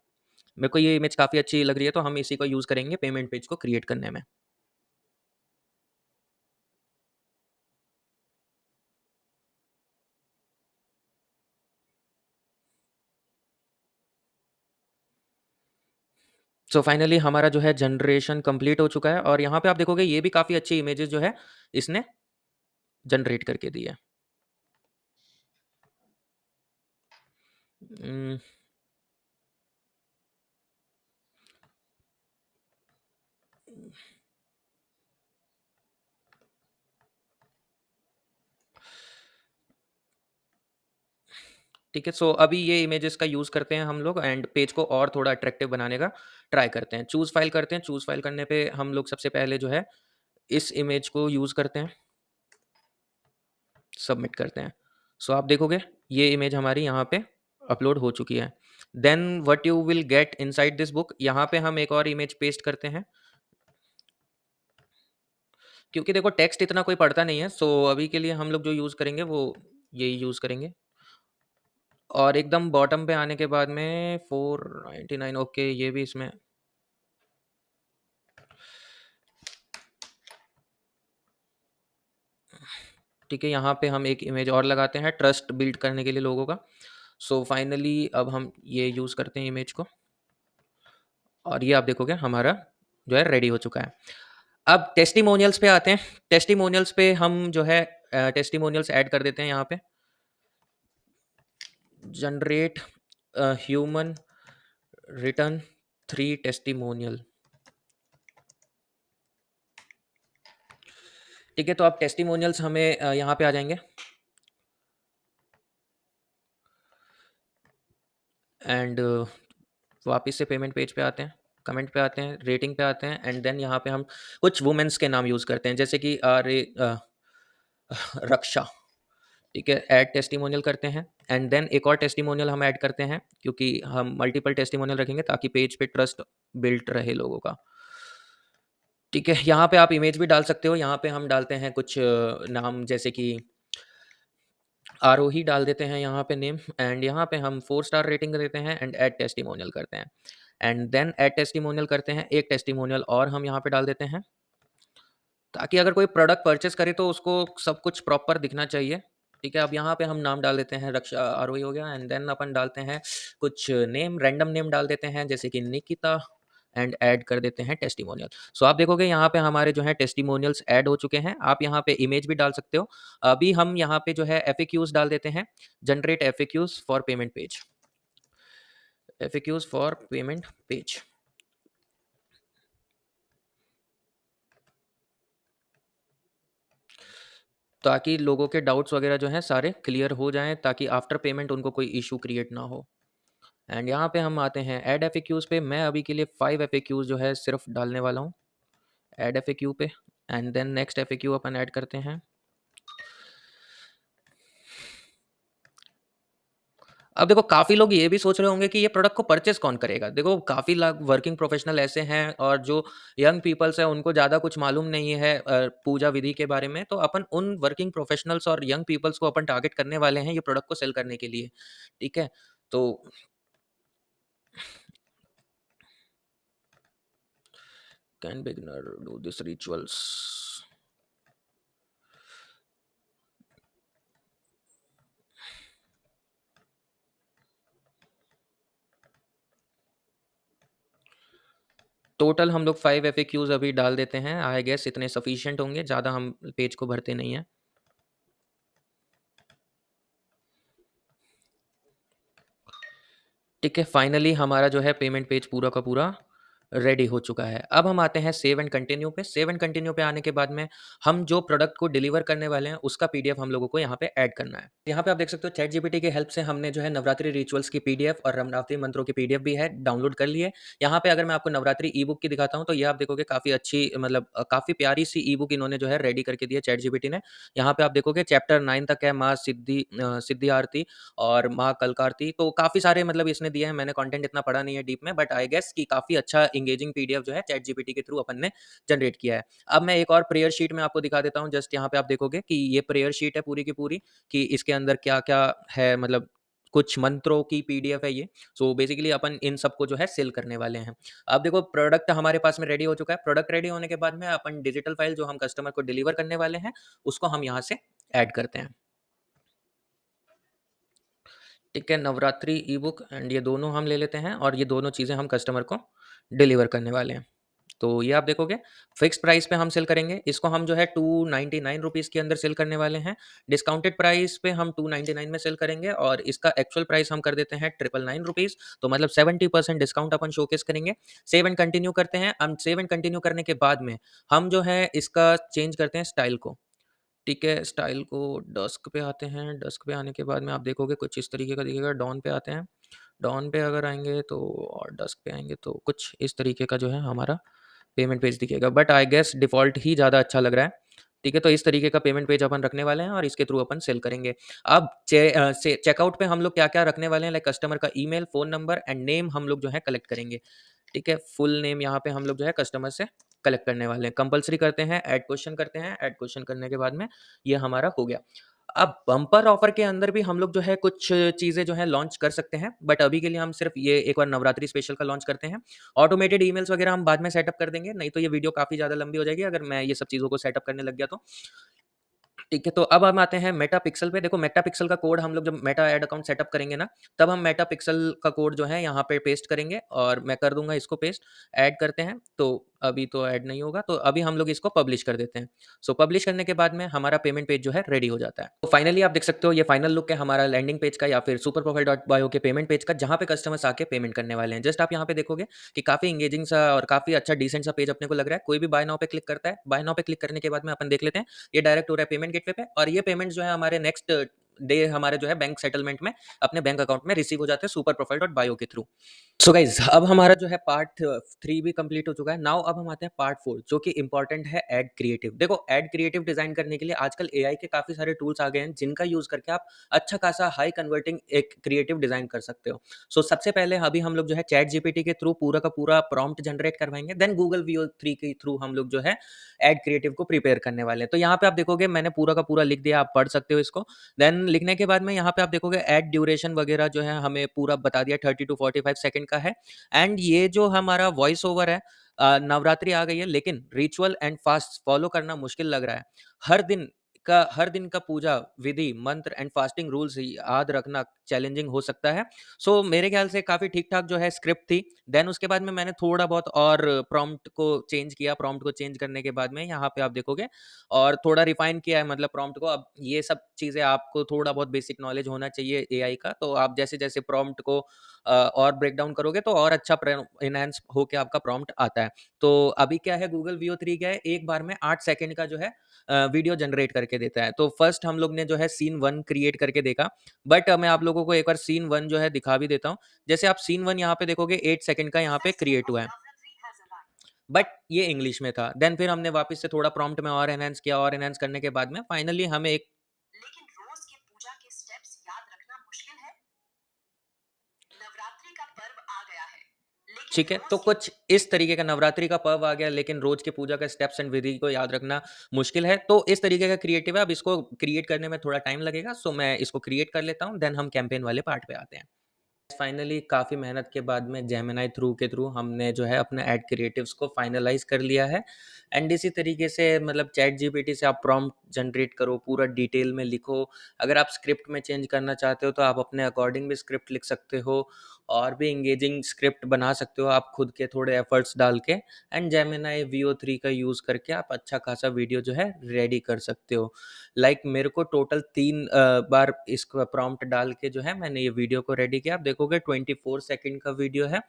A: मेरे को ये इमेज काफ़ी अच्छी लग रही है तो हम इसी को यूज़ करेंगे पेमेंट पेज को क्रिएट करने में। सो फाइनली हमारा जो है जनरेशन कंप्लीट हो चुका है और यहाँ पे आप देखोगे ये भी काफ़ी अच्छी इमेजेस जो है इसने जनरेट करके दी है। उम, ठीक है, सो अभी ये इमेजेस का यूज़ करते हैं हम लोग एंड पेज को और थोड़ा अट्रैक्टिव बनाने का ट्राई करते हैं। चूज़ फाइल करते हैं, चूज़ फाइल करने पे हम लोग सबसे पहले जो है इस इमेज को यूज़ करते हैं, सबमिट करते हैं। सो आप देखोगे ये इमेज हमारी यहाँ पे अपलोड हो चुकी है। Then what you will get inside this book, यहाँ पे हम एक और इमेज पेस्ट करते हैं क्योंकि देखो टेक्स्ट इतना कोई पढ़ता नहीं है। सो अभी के लिए हम लोग जो यूज़ करेंगे वो यही यूज़ करेंगे और एकदम बॉटम पे आने के बाद में 499 ओके ये भी इसमें ठीक है। यहाँ पे हम एक इमेज और लगाते हैं ट्रस्ट बिल्ड करने के लिए लोगों का। सो फाइनली अब हम ये यूज़ करते हैं इमेज को और ये आप देखोगे हमारा जो है रेडी हो चुका है। अब टेस्टिमोनियल्स पे आते हैं। टेस्टिमोनियल्स पे हम जो है टेस्टिमोनियल्स ऐड कर देते हैं यहाँ पे। Generate human return 3 testimonial. ठीक है, तो अब टेस्टिमोनियल्स हमें यहाँ पे आ जाएंगे एंड वापस से पेमेंट पेज पे आते हैं, कमेंट पे आते हैं, रेटिंग पे आते हैं एंड देन यहाँ पे हम कुछ वुमेन्स के नाम यूज़ करते हैं जैसे कि रक्षा। ठीक है, ऐड टेस्टिमोनियल करते हैं एंड देन एक और टेस्टिमोनियल हम ऐड करते हैं क्योंकि हम मल्टीपल टेस्टिमोनियल रखेंगे ताकि पेज पे ट्रस्ट बिल्ट रहे लोगों का। ठीक है, यहाँ पे आप इमेज भी डाल सकते हो, यहाँ पे हम डालते हैं कुछ नाम जैसे कि आरोही डाल देते हैं यहाँ पे नेम एंड यहाँ पे हम 4 स्टार रेटिंग देते हैं एंड ऐड टेस्टिमोनियल करते हैं एंड देन ऐड टेस्टिमोनियल करते हैं, एक टेस्टिमोनियल और हम यहाँ पे डाल देते हैं ताकि अगर कोई प्रोडक्ट परचेस करे तो उसको सब कुछ प्रॉपर दिखना चाहिए। ठीक है, अब यहाँ पे हम नाम डाल देते हैं, रक्षा आरोही हो गया एंड देन अपन डालते हैं कुछ नेम, रैंडम नेम डाल देते हैं जैसे कि निकिता एंड ऐड कर देते हैं टेस्टिमोनियल। सो आप देखोगे यहाँ पे हमारे जो है टेस्टिमोनियल्स ऐड हो चुके हैं। आप यहाँ पे इमेज भी डाल सकते हो। अभी हम यहाँ पे जो है एफएक्यूज डाल देते हैं, generate FAQs for payment page, FAQs for payment page. ताकि लोगों के डाउट्स वगैरह जो हैं सारे क्लियर हो जाएँ, ताकि आफ्टर पेमेंट उनको कोई इश्यू क्रिएट ना हो। एंड यहाँ पे हम आते हैं ऐड एफएक्यूज़ पे। मैं अभी के लिए 5 एफएक्यूज़ जो है सिर्फ डालने वाला हूँ ऐड एफएक्यू पे एंड देन नेक्स्ट एफएक्यू अपन ऐड करते हैं। अब देखो काफ़ी लोग ये भी सोच रहे होंगे कि ये प्रोडक्ट को परचेज़ कौन करेगा? देखो काफ़ी लाख वर्किंग प्रोफेशनल ऐसे हैं और जो यंग पीपल्स हैं उनको ज़्यादा कुछ मालूम नहीं है पूजा विधि के बारे में। तो अपन उन वर्किंग प्रोफेशनल्स और यंग पीपल्स को अपन टारगेट करने वाले हैं ये प्रोडक्ट को सेल करने के लिए। ठीक है? तो can beginner do this rituals? Total हम लोग 5 एफएक्यूज़ अभी डाल देते हैं। आई गेस इतने सफिशिएंट होंगे, ज़्यादा हम पेज को भरते नहीं हैं। ठीक है, फाइनली हमारा जो है पेमेंट पेज पूरा का पूरा रेडी हो चुका है। अब हम आते हैं सेव एंड कंटिन्यू पे। सेव एंड कंटिन्यू पे आने के बाद में हम जो प्रोडक्ट को डिलीवर करने वाले हैं उसका पीडीएफ हम लोगों को यहाँ पे ऐड करना है। यहाँ पे आप देख सकते हो चैट जीपीटी की हेल्प से हमने जो है नवरात्रि रिचुअल्स की पीडीएफ और नवरात्रि मंत्रों की पीडीएफ भी है डाउनलोड कर ली है। यहाँ पे अगर मैं आपको नवरात्रि ई बुक की दिखाता हूँ तो ये आप देखोगे काफ़ी अच्छी मतलब काफ़ी प्यारी सी ई बुक इन्होंने जो है रेडी करके दी है चैट जीपीटी ने। यहाँ पे आप देखोगे चैप्टर 9 तक है, माँ सिद्धि आरती और माँ कलकारती, तो काफ़ी सारे मतलब इसने दिए हैं। मैंने कंटेंट इतना पढ़ा नहीं है डीप में, बट आई गेस कि काफ़ी अच्छा एंगेजिंग पीडीएफ जो है चैट जीपीटी के थ्रू अपन ने जनरेट किया है। अब मैं एक और प्रेयर शीट में आपको दिखा देता हूँ। जस्ट यहाँ पे आप देखोगे कि ये प्रेयर शीट है पूरी की पूरी, कि इसके अंदर क्या-क्या है, मतलब कुछ मंत्रों की पीडीएफ है ये। सो बेसिकली अपन इन सबको जो है सेल करने वाले हैं। अब देखो प्रोडक्ट हमारे पास में रेडी हो चुका है। प्रोडक्ट रेडी होने के बाद में अपन डिजिटल फाइल जो हम कस्टमर को डिलीवर करने वाले हैं, उसको हम यहाँ से ऐड करते हैं। ठीक है, नवरात्रि ई-बुक एंड ये दोनों हम ले लेते हैं और ये दोनों चीज़ें हम कस्टमर को डिलीवर करने वाले हैं। तो ये आप देखोगे फिक्स प्राइस पे हम सेल करेंगे। इसको हम जो है ₹299 के अंदर सेल करने वाले हैं। डिस्काउंटेड प्राइस पे हम 299 में सेल करेंगे और इसका एक्चुअल प्राइस हम कर देते हैं ₹999, तो मतलब 70% डिस्काउंट अपन शोकेस करेंगे। सेव एंड कंटिन्यू करते हैं। हम सेव एंड कंटिन्यू करने के बाद में हम जो है इसका चेंज करते हैं स्टाइल को। ठीक है, स्टाइल को डस्क पे आते हैं, डस्क पे आने के बाद में आप देखोगे कुछ इस तरीके का दिखेगा। डॉन पे आते हैं, डॉन पे अगर आएँगे तो और डस्क पे आएँगे तो कुछ इस तरीके का जो है हमारा पेमेंट पेज दिखेगा। बट आई गेस डिफ़ॉल्ट ही ज़्यादा अच्छा लग रहा है। ठीक है, तो इस तरीके का पेमेंट पेज अपन रखने वाले हैं और इसके थ्रू अपन सेल करेंगे। अब से चेकआउट पे हम लोग क्या-क्या रखने वाले हैं, लाइक कस्टमर का email, phone number and name हम लोग जो है कलेक्ट करेंगे। ठीक है, फुल नेम यहाँ पे हम लोग जो है कस्टमर से कलेक्ट करने वाले हैं। कंपल्सरी करते हैं, ऐड क्वेश्चन करते हैं, ऐड क्वेश्चन करने के बाद में ये हमारा हो गया। अब बम्पर ऑफर के अंदर भी हम लोग जो है कुछ चीज़ें जो है लॉन्च कर सकते हैं, बट अभी के लिए हम सिर्फ ये एक बार नवरात्रि स्पेशल का लॉन्च करते हैं। ऑटोमेटेड ईमेल्स वगैरह हम बाद में सेटअप कर देंगे, नहीं तो ये वीडियो काफ़ी ज़्यादा लंबी हो जाएगी अगर मैं ये सब चीज़ों को सेटअप करने लग गया तो। ठीक है, तो अब हम आते हैं मेटापिक्सल पे। देखो मेटापिक्सल का कोड हम लोग जब मेटा ऐड अकाउंट सेटअप करेंगे ना, तब हम मेटापिक्सल का कोड जो है यहाँ पे पेस्ट करेंगे और मैं कर दूँगा इसको पेस्ट। ऐड करते हैं, तो अभी तो ऐड नहीं होगा, तो अभी हम लोग इसको पब्लिश कर देते हैं। सो पब्लिश करने के बाद में हमारा पेमेंट पेज जो है रेडी हो जाता है। तो फाइनली आप देख सकते हो ये फाइनल लुक है हमारा लैंडिंग पेज का या फिर सुपर प्रोफाइल डॉट बायो के पेमेंट पेज का, जहाँ पे कस्टमर्स आके पेमेंट करने वाले हैं। जस्ट आप यहाँ पे देखोगे कि काफ़ी एंगेजिंग सा और काफ़ी अच्छा डिसेंट सा पेज अपने को लग रहा है। कोई भी बाय नाउ पे क्लिक करता है, बाय नाउ पे क्लिक करने के बाद में अपन देख लेते हैं ये डायरेक्ट हो रहा है पेमेंट गेटवे पे और ये पेमेंट जो है हमारे नेक्स्ट डे हमारे जो है बैंक सेटलमेंट में अपने बैंक अकाउंट में रिसीव हो जाते हैं सुपर प्रोफाइल डॉट बायो के थ्रू। सो गाइज अब हमारा जो है पार्ट 3 भी कंप्लीट हो चुका है। नाउ अब हम आते हैं पार्ट 4 जो कि इंपॉर्टेंट है एड क्रिएटिव। देखो एड क्रिएटिव डिजाइन करने के लिए आजकल एआई के काफी सारे टूल्स आ गए हैं जिनका यूज करके आप अच्छा खासा हाई कन्वर्टिंग एक क्रिएटिव डिजाइन कर सकते हो। सो सबसे पहले अभी हम लोग जो है चैट जीपीटी के थ्रू पूरा का पूरा प्रॉम्प्ट जनरेट करवाएंगे, देन गूगल वीओ 3 के थ्रू हम लोग जो है एड क्रिएटिव को प्रिपेयर करने वाले हैं। तो यहाँ पे आप देखोगे मैंने पूरा का पूरा लिख दिया, आप पढ़ सकते हो इसको। देन लिखने के बाद में यहाँ पे आप देखोगे एड ड्यूरेशन वगैरह जो है हमें पूरा बता दिया 30 to 45 सेकंड का है। एंड ये जो हमारा वॉइस ओवर है, नवरात्रि आ गई है लेकिन रिचुअल एंड फास्ट फॉलो करना मुश्किल लग रहा है। हर दिन का पूजा विधि मंत्र एंड फास्टिंग रूल्स याद रखना चैलेंजिंग हो सकता है। सो मेरे ख्याल से काफी ठीक ठाक जो है स्क्रिप्ट थी। देन उसके बाद में मैंने थोड़ा बहुत और प्रॉम्प्ट को चेंज किया। प्रॉम्प्ट को चेंज करने के बाद में यहाँ पे आप देखोगे और थोड़ा रिफाइन किया है मतलब प्रॉम्प्ट को। अब ये सब चीजें आपको थोड़ा बहुत बेसिक नॉलेज होना चाहिए एआई का, तो आप जैसे जैसे प्रॉम्प्ट को और ब्रेक डाउन करोगे तो और अच्छा इनहेंस होके आपका प्रॉम्प्ट आता है। तो अभी क्या है गूगल वीओ 3 क्या है, एक बार में 8 सेकंड का जो है वीडियो जनरेट करके देता है। तो फर्स्ट हम लोग ने जो है सीन 1 क्रिएट करके देखा, बट मैं आप लोगों को एक बार सीन 1 जो है दिखा भी देता हूँ। जैसे आप सीन 1 यहाँ पे देखोगे 8 सेकंड का यहाँ पे क्रिएट हुआ है, बट ये इंग्लिश में था। देन फिर हमने वापस से थोड़ा प्रॉम्प्ट में और एनहांस किया, और एनहांस करने के बाद में फाइनली हमें एक लेकिन रोज के पूजा के स्टेप्स याद रखना मुश्किल है, नवरात्रि का पर्व आ गया है लेकिन ठीक है, तो कुछ इस तरीके का नवरात्रि का पर्व आ गया लेकिन रोज के पूजा का स्टेप्स एंड विधि को याद रखना मुश्किल है। तो इस तरीके का क्रिएटिव है। अब इसको क्रिएट करने में थोड़ा टाइम लगेगा, सो मैं इसको क्रिएट कर लेता हूँ, देन हम कैंपेन वाले पार्ट पे आते हैं। फाइनली काफ़ी मेहनत के बाद में जेमिनी थ्रू हमने जो है अपने ऐड क्रिएटिव्स को फाइनलाइज कर लिया है। एंड इसी तरीके से मतलब चैट जीपीटी से आप प्रॉम्प्ट जनरेट करो, पूरा डिटेल में लिखो। अगर आप स्क्रिप्ट में चेंज करना चाहते हो तो आप अपने अकॉर्डिंग भी स्क्रिप्ट लिख सकते हो और भी इंगेजिंग स्क्रिप्ट बना सकते हो आप खुद के थोड़े एफर्ट्स डाल के। एंड जेमिनी वीओ 3 का यूज़ करके आप अच्छा खासा वीडियो जो है रेडी कर सकते हो। मेरे को टोटल 3 बार इसको प्रॉम्प्ट डाल के जो है मैंने ये वीडियो को रेडी किया। आप देखोगे 24 सेकंड का वीडियो है।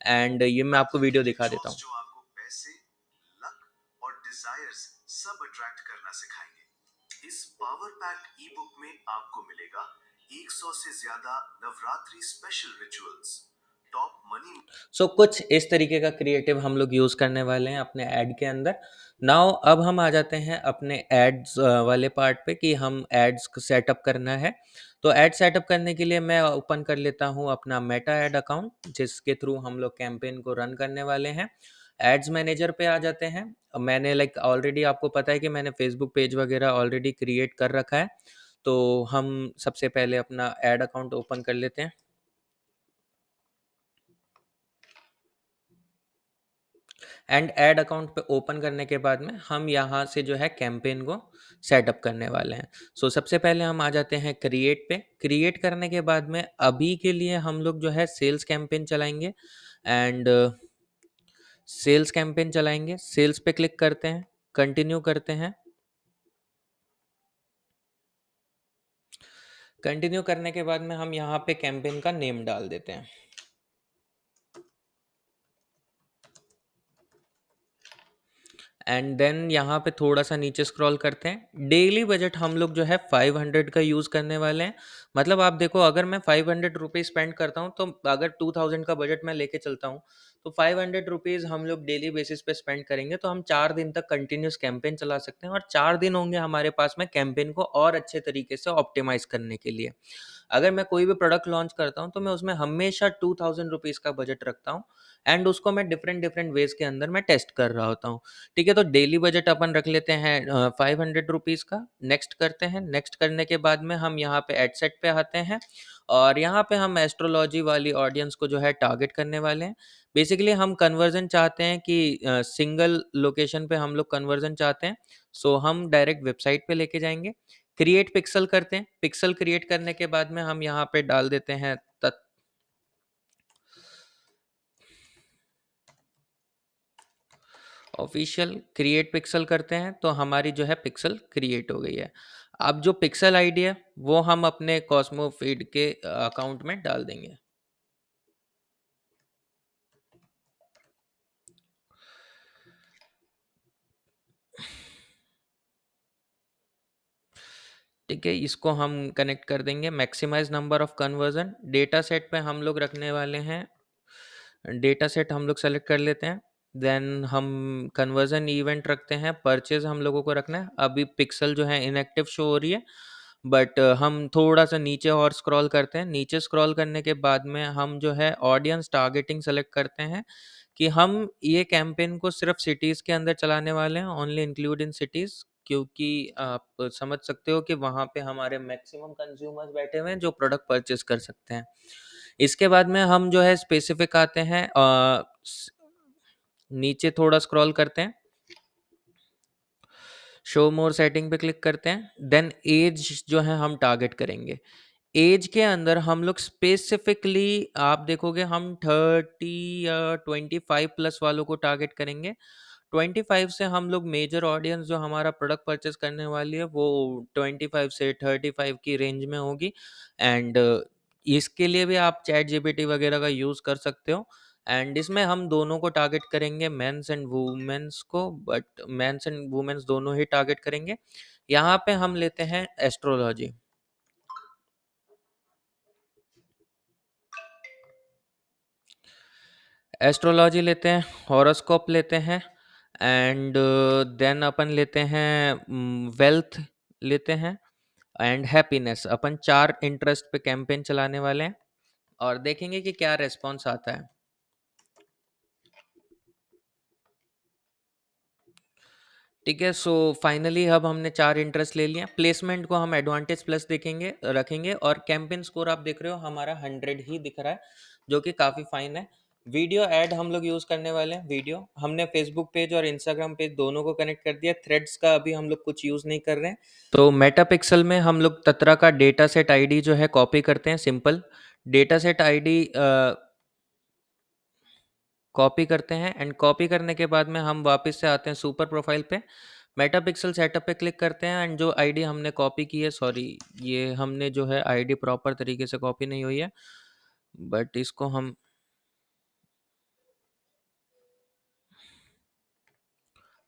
A: एंड ये मैं आपको वीडियो दिखा देता हूँ। जो आपको पैसे, लक और डिजायर्स सब अट्रैक्ट करना सिखाएंगे। इस पावर पैक ई बुक में आपको मिलेगा 100 से ज्यादा Navratri special rituals, top money. So कुछ इस तरीके का क्रिएटिव हम लोग यूज करने वाले हैं अपने ऐड के अंदर। नाउ अब हम आ जाते हैं अपने एड्स वाले पार्ट पे कि हम एड्स को सेटअप करना है। तो एड सेटअप करने के लिए मैं ओपन कर लेता हूँ अपना मेटा एड अकाउंट जिसके थ्रू हम लोग कैंपेन को रन करने वाले हैं। एड्स मैनेजर पे आ जाते हैं। मैंने ऑलरेडी आपको पता है कि मैंने फेसबुक पेज वगैरह ऑलरेडी क्रिएट कर रखा है। तो हम सबसे पहले अपना एड अकाउंट ओपन कर लेते हैं। एंड ऐड अकाउंट पे ओपन करने के बाद में हम यहाँ से जो है कैंपेन को सेटअप करने वाले हैं। सो सबसे पहले हम आ जाते हैं क्रिएट पे। क्रिएट करने के बाद में अभी के लिए हम लोग जो है सेल्स कैंपेन चलाएंगे। एंड सेल्स कैंपेन चलाएंगे, सेल्स पे क्लिक करते हैं, कंटिन्यू करते हैं। कंटिन्यू करने के बाद में हम यहाँ पे कैंपेन का नेम डाल देते हैं। एंड देन यहाँ पे थोड़ा सा नीचे स्क्रॉल करते हैं। डेली बजट हम लोग जो है 500 का यूज़ करने वाले हैं। मतलब आप देखो अगर मैं 500 रुपीज़ स्पेंड करता हूँ तो अगर 2000 का बजट मैं लेके चलता हूँ तो 500 रुपीज़ हम लोग डेली बेसिस पे स्पेंड करेंगे तो हम 4 दिन तक कंटिन्यूस कैंपेन चला सकते हैं और 4 दिन होंगे हमारे पास में कैंपेन को और अच्छे तरीके से ऑप्टिमाइज करने के लिए। अगर मैं कोई भी प्रोडक्ट लॉन्च करता हूँ तो मैं उसमें हमेशा 2000 रुपीज़ का बजट रखता हूँ एंड उसको मैं डिफरेंट डिफरेंट वेज के अंदर मैं टेस्ट कर रहा होता हूँ। ठीक है, तो डेली बजट अपन रख लेते हैं 500 रुपीज़ का। नेक्स्ट करते हैं। नेक्स्ट करने के बाद में हम यहाँ पे एड सेट पे आते हैं और यहाँ पे हम एस्ट्रोलॉजी वाली ऑडियंस को जो है टारगेट करने वाले हैं। बेसिकली हम कन्वर्जन चाहते हैं कि सिंगल लोकेशन पे हम लोग कन्वर्जन चाहते हैं। सो हम डायरेक्ट वेबसाइट पे लेके जाएंगे। क्रिएट पिक्सल करते हैं। पिक्सल क्रिएट करने के बाद में हम यहाँ पे डाल देते हैं ऑफिशियल। क्रिएट पिक्सल करते हैं तो हमारी जो है पिक्सल क्रिएट हो गई है। अब जो पिक्सल आईडी है वो हम अपने कॉस्मो फीड के अकाउंट में डाल देंगे। ठीक है, इसको हम कनेक्ट कर देंगे। Maximize number of conversion, data set पे हम लोग रखने वाले हैं, डेटा सेट हम लोग सेलेक्ट कर लेते हैं। देन हम कन्वर्जन इवेंट रखते हैं, परचेज हम लोगों को रखना है। अभी पिक्सल जो है इनएक्टिव शो हो रही है, बट हम थोड़ा सा नीचे और स्क्रॉल करते हैं। नीचे स्क्रॉल करने के बाद में हम जो है ऑडियंस टारगेटिंग सेलेक्ट करते हैं कि हम ये कैंपेन को सिर्फ सिटीज़ के अंदर चलाने वाले हैं, ओनली इंक्लूड इन सिटीज़, क्योंकि आप समझ सकते हो कि वहाँ पे हमारे मैक्सिमम कंज्यूमर्स बैठे हुए हैं जो प्रोडक्ट परचेज कर सकते हैं। इसके बाद में हम जो है स्पेसिफिक आते हैं, नीचे थोड़ा स्क्रॉल करते हैं, शो मोर सेटिंग पे क्लिक करते हैं। देन एज जो है हम टारगेट करेंगे। एज के अंदर हम लोग स्पेसिफिकली, आप देखोगे हम 30 या 25 प्लस वालों को टारगेट करेंगे। 25 से हम लोग मेजर ऑडियंस जो हमारा प्रोडक्ट परचेस करने वाली है वो 25 से 35 की रेंज में होगी। एंड इसके लिए भी आप चैट जीपीटी वगैरह का यूज़ कर सकते हो। एंड इसमें हम दोनों को टारगेट करेंगे, मेंस एंड वुमेन्स को, बट मेंस एंड वुमेन्स दोनों ही टारगेट करेंगे। यहाँ पे हम लेते हैं एस्ट्रोलॉजी। एस्ट्रोलॉजी लेते हैं, हॉरोस्कोप लेते हैं, एंड देन अपन लेते हैं वेल्थ लेते हैं, एंड हैप्पीनेस। अपन 4 इंटरेस्ट पे कैंपेन चलाने वाले हैं और देखेंगे कि क्या रिस्पॉन्स आता है। ठीक है, सो फाइनली अब हमने 4 इंटरेस्ट ले लिए। प्लेसमेंट को हम एडवांटेज प्लस देखेंगे रखेंगे, और कैंपेन स्कोर आप देख रहे हो हमारा 100 ही दिख रहा है, जो कि काफ़ी फाइन है। वीडियो ऐड हम लोग यूज़ करने वाले हैं। वीडियो हमने फेसबुक पेज और इंस्टाग्राम पेज दोनों को कनेक्ट कर दिया। थ्रेड्स का अभी हम लोग कुछ यूज़ नहीं कर रहे हैं। तो मेटा पिक्सल में हम लोग तत्रा का डेटा सेट आईडी जो है कॉपी करते हैं। Simple data set ID copy करते हैं, एंड कॉपी करने के बाद में हम वापस से आते हैं सुपर प्रोफाइल पे, मेटा पिक्सल सेटअप पे क्लिक करते हैं, एंड जो आईडी हमने कॉपी की है, सॉरी ये हमने जो है आईडी प्रॉपर तरीके से कॉपी नहीं हुई है, बट इसको हम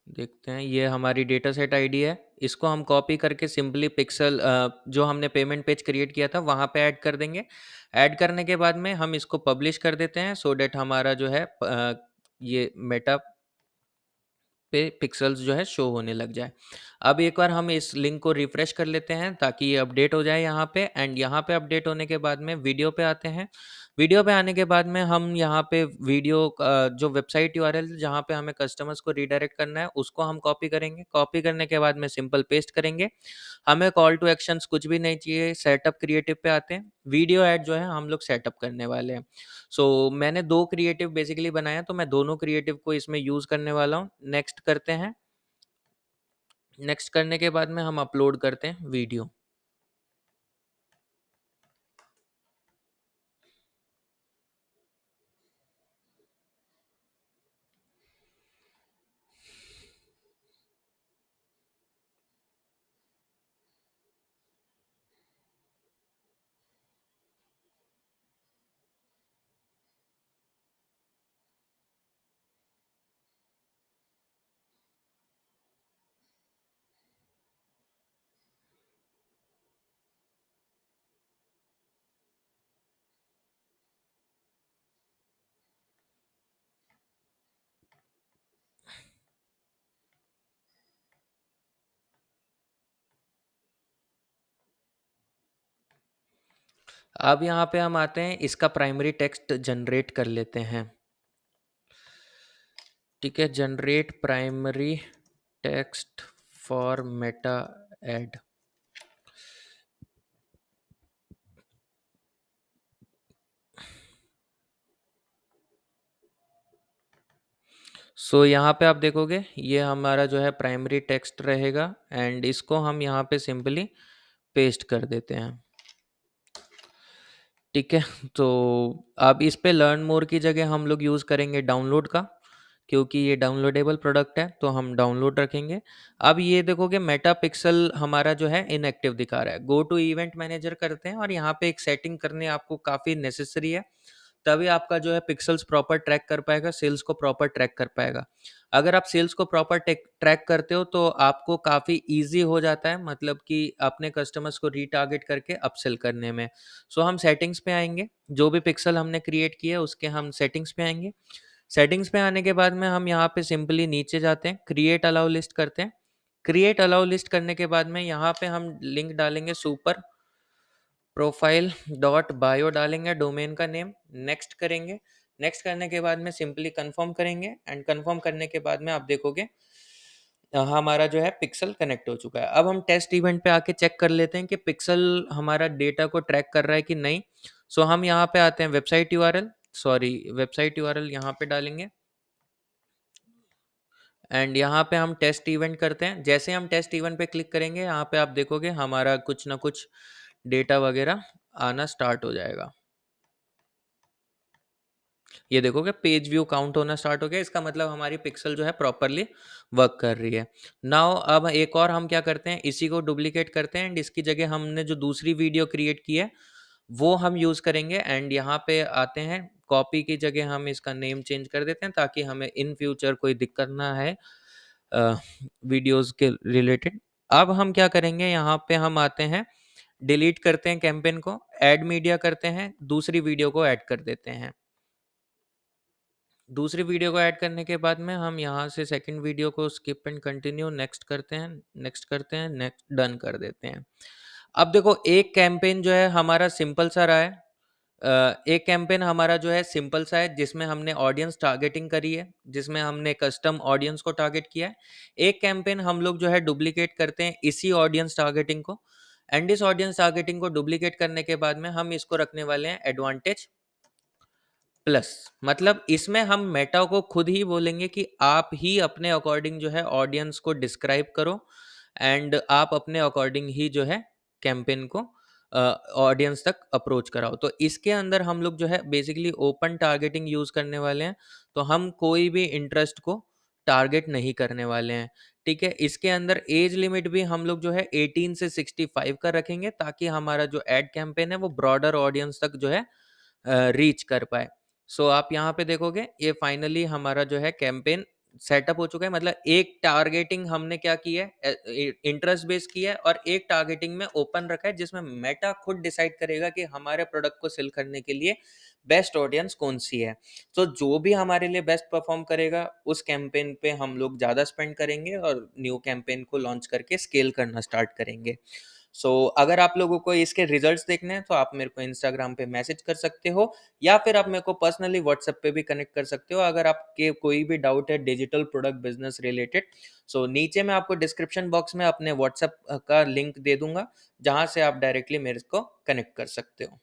A: देखते हैं। ये हमारी डेटा सेट आईडी है, इसको हम कॉपी करके सिंपली पिक्सल जो हमने पेमेंट पेज क्रिएट किया था वहाँ पे ऐड कर देंगे। ऐड करने के बाद में हम इसको पब्लिश कर देते हैं, सो डेट हमारा जो है ये मेटा पे पिक्सेल्स जो है शो होने लग जाए। अब एक बार हम इस लिंक को रिफ्रेश कर लेते हैं ताकि ये अपडेट हो जाए यहाँ पे, एंड यहाँ पे अपडेट होने के बाद में वीडियो पे आते हैं। वीडियो पे आने के बाद में हम यहाँ पे वीडियो जो वेबसाइट यूआरएल जहाँ पे हमें कस्टमर्स को रीडायरेक्ट करना है उसको हम कॉपी करेंगे। कॉपी करने के बाद में सिंपल पेस्ट करेंगे। हमें कॉल टू एक्शंस कुछ भी नहीं चाहिए। सेटअप क्रिएटिव पे आते हैं। वीडियो ऐड जो है हम लोग सेटअप करने वाले हैं। सो मैंने 2 क्रिएटिव बेसिकली बनाया, तो मैं दोनों क्रिएटिव को इसमें यूज़ करने वाला हूँ। नेक्स्ट करते हैं। नेक्स्ट करने के बाद में हम अपलोड करते हैं वीडियो। अब यहाँ पे हम आते हैं, इसका प्राइमरी टेक्स्ट जनरेट कर लेते हैं। ठीक है, generate primary text for Meta ad. So यहाँ पे आप देखोगे ये हमारा जो है प्राइमरी टेक्स्ट रहेगा, एंड इसको हम यहाँ पे सिंपली पेस्ट कर देते हैं। ठीक है, तो अब इस पे लर्न मोर की जगह हम लोग यूज़ करेंगे डाउनलोड का, क्योंकि ये डाउनलोडेबल प्रोडक्ट है तो हम डाउनलोड रखेंगे। अब ये देखोगे मेटा पिक्सल हमारा जो है इनएक्टिव दिखा रहा है। गो टू इवेंट मैनेजर करते हैं, और यहाँ पे एक सेटिंग करनी आपको काफ़ी नेसेसरी है, तभी आपका जो है पिक्सेल्स प्रॉपर ट्रैक कर पाएगा, सेल्स को प्रॉपर ट्रैक कर पाएगा। अगर आप सेल्स को प्रॉपर ट्रैक करते हो तो आपको काफ़ी ईज़ी हो जाता है, मतलब कि अपने कस्टमर्स को रीटारगेट करके अपसेल करने में। सो हम सेटिंग्स पे आएँगे, जो भी पिक्सल हमने क्रिएट किया है उसके हम सेटिंग्स पे आएँगे। सेटिंग्स पे आने के बाद में हम यहाँ पे सिंपली नीचे जाते हैं, क्रिएट अलाउ लिस्ट करते हैं। क्रिएट अलाउ लिस्ट करने के बाद में यहाँ पे हम लिंक डालेंगे सुपर प्रोफाइल डॉट बायो डालेंगे डोमेन का नेम, नेक्स्ट करेंगे। नेक्स्ट करने के बाद में सिंपली कंफर्म करेंगे एंड कंफर्म करने के बाद में आप देखोगे हमारा जो है पिक्सल कनेक्ट हो चुका है। अब हम टेस्ट इवेंट पे आके चेक कर लेते हैं कि पिक्सल हमारा डेटा को ट्रैक कर रहा है कि नहीं। सो हम यहाँ पे आते हैं website URL, sorry website URL यहाँ पे डालेंगे एंड यहाँ पे हम टेस्ट इवेंट करते हैं। जैसे हम टेस्ट इवेंट पे क्लिक करेंगे यहाँ पे आप देखोगे हमारा कुछ ना कुछ डेटा वगैरह आना स्टार्ट हो जाएगा। ये देखोगे पेज व्यू काउंट होना स्टार्ट हो गया, इसका मतलब हमारी पिक्सल जो है प्रॉपरली वर्क कर रही है। नाउ अब एक और हम क्या करते हैं, इसी को डुप्लीकेट करते हैं एंड इसकी जगह हमने जो दूसरी वीडियो क्रिएट की है वो हम यूज़ करेंगे एंड यहाँ पे आते हैं कॉपी की जगह हम इसका नेम चेंज कर देते हैं ताकि हमें इन फ्यूचर कोई दिक्कत ना है वीडियोस के रिलेटेड। अब हम क्या करेंगे, यहाँ पे हम आते हैं डिलीट करते हैं कैंपेन को, ऐड मीडिया करते हैं, दूसरी वीडियो को ऐड कर देते हैं। दूसरी वीडियो को ऐड करने के बाद में हम यहाँ से सेकंड वीडियो को स्किप एंड कंटिन्यू नेक्स्ट करते हैं, नेक्स्ट करते हैं, नेक्स्ट डन कर देते हैं। अब देखो एक कैंपेन जो है हमारा सिंपल सा रहा है, एक कैंपेन हमारा जो है सिंपल सा है जिसमें हमने ऑडियंस टारगेटिंग करी है, जिसमें हमने कस्टम ऑडियंस को टारगेट किया है। एक कैंपेन हम लोग जो है डुप्लीकेट करते हैं इसी ऑडियंस टारगेटिंग को एंड इस ऑडियंस टारगेटिंग को डुप्लीकेट करने के बाद में हम इसको रखने वाले हैं एडवांटेज प्लस। मतलब इसमें हम मेटा को खुद ही बोलेंगे कि आप ही अपने अकॉर्डिंग जो है ऑडियंस को डिस्क्राइब करो एंड आप अपने अकॉर्डिंग ही जो है कैंपेन को ऑडियंस तक अप्रोच कराओ। तो इसके अंदर हम लोग जो है बेसिकली ओपन टारगेटिंग यूज करने वाले हैं, तो हम कोई भी इंटरेस्ट को टारगेट नहीं करने वाले हैं। ठीक है, इसके अंदर एज लिमिट भी हम लोग जो है 18 से 65 का रखेंगे ताकि हमारा जो एड कैंपेन है वो ब्रॉडर ऑडियंस तक जो है रीच कर पाए। सो आप यहाँ पे देखोगे ये फाइनली हमारा जो है कैंपेन सेटअप हो चुका है। मतलब एक टारगेटिंग हमने क्या की है, इंटरेस्ट बेस किया है और एक टारगेटिंग में ओपन रखा है जिसमें मेटा खुद डिसाइड करेगा कि हमारे प्रोडक्ट को सेल करने के लिए बेस्ट ऑडियंस कौन सी है। तो जो भी हमारे लिए बेस्ट परफॉर्म करेगा उस कैंपेन पे हम लोग ज़्यादा स्पेंड करेंगे और न्यू कैंपेन को लॉन्च करके स्केल करना स्टार्ट करेंगे। सो अगर आप लोगों को इसके रिजल्ट्स देखने हैं तो आप मेरे को इंस्टाग्राम पे मैसेज कर सकते हो या फिर आप मेरे को पर्सनली व्हाट्सएप पे भी कनेक्ट कर सकते हो अगर आपके कोई भी डाउट है डिजिटल प्रोडक्ट बिजनेस रिलेटेड। सो नीचे मैं आपको डिस्क्रिप्शन बॉक्स में अपने व्हाट्सएप का लिंक दे दूंगा जहां से आप डायरेक्टली मेरे को कनेक्ट कर सकते हो।